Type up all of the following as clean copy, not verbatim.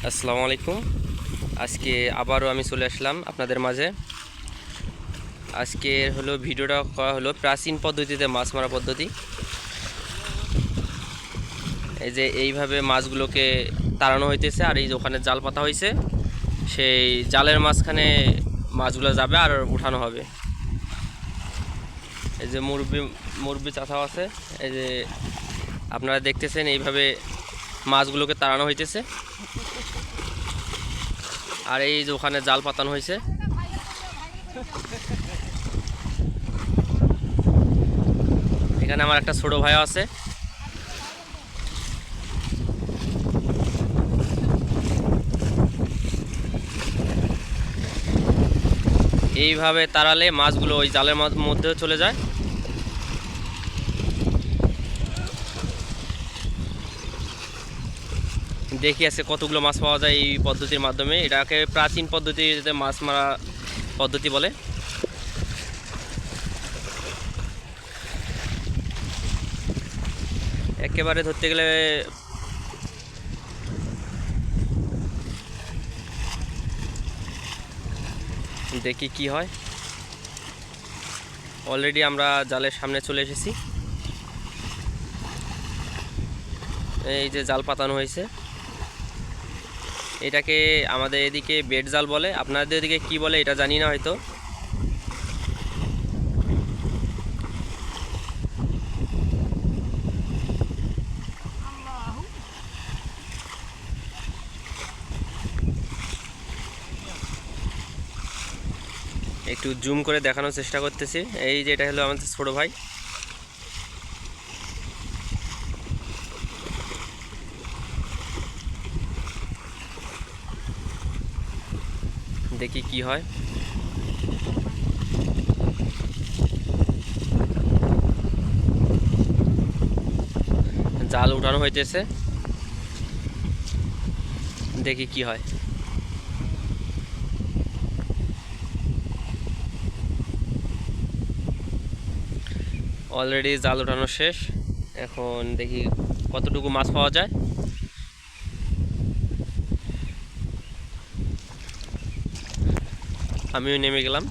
আসসালামু আলাইকুম। আজকে আবারও আমি চলে আসলাম আপনাদের মাঝে। আজকে ভিডিওটা করা হলো প্রাচীন পদ্ধতিতে মাছ মারা পদ্ধতি। এই যে এইভাবে মাছগুলোকে তাড়ানো হইতেছে, আর এই যে ওখানে জাল পাতা হয়েছে, সেই জালের মাঝখানে মাছগুলো যাবে আর উঠানো হবে। এই যে মুরব্বি চাষাও আছে, এই যে আপনারা দেখতেছেন এইভাবে মাছগুলোকে তাড়ানো হইতেছে। আর এই যে ওখানে জাল পাতানো হয়েছে। এখানে আমার একটা ছোট ভাইও আছে। এইভাবে তাড়ালে মাছগুলো ওই জালের মধ্যে চলে যায়। দেখি আছে কতগুলো মাছ পাওয়া যায় এই পদ্ধতির মাধ্যমে। এটাকে প্রাচীন পদ্ধতিতে মাছ মারা পদ্ধতি বলে। একেবারে ধরতে গেলে দেখি কি হয়। অলরেডি আমরা জালের সামনে চলে এসেছি। এই যে জাল পাতানো হয়েছে, এটাকে আমাদের এদিকে বেড জাল বলে, আপনাদের এদিকে কি বলে এটা জানি না হয়তো। একটু জুম করে দেখানোর চেষ্টা করতেছি। এই যে এটা হলো আমাদের ছোট ভাই। দেখি কি হয়। জাল উঠানো হইতেছে, দেখি কি হয়। অলরেডি জাল উঠানো শেষ। এখন দেখি কতটুকু মাছ পাওয়া যায়। আমিও নেমে গেলাম।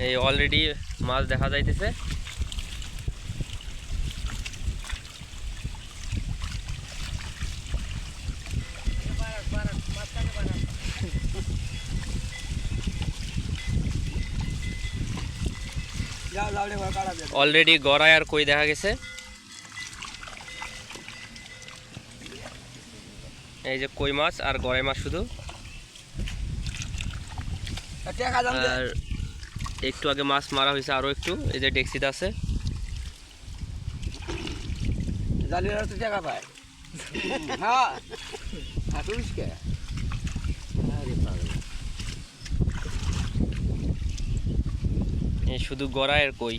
এই অলরেডি মাছ দেখা যাইতেছে। অলরেডি গড়াই আর কই দেখা গেছে। এই যে কই মাছ আর গড়াই মাছ শুধু। আর একটু আগে মাছ মারা হয়েছে আরো একটু, এই যে ডেক্সিতে আছে। শুধু গড়াই আর কই।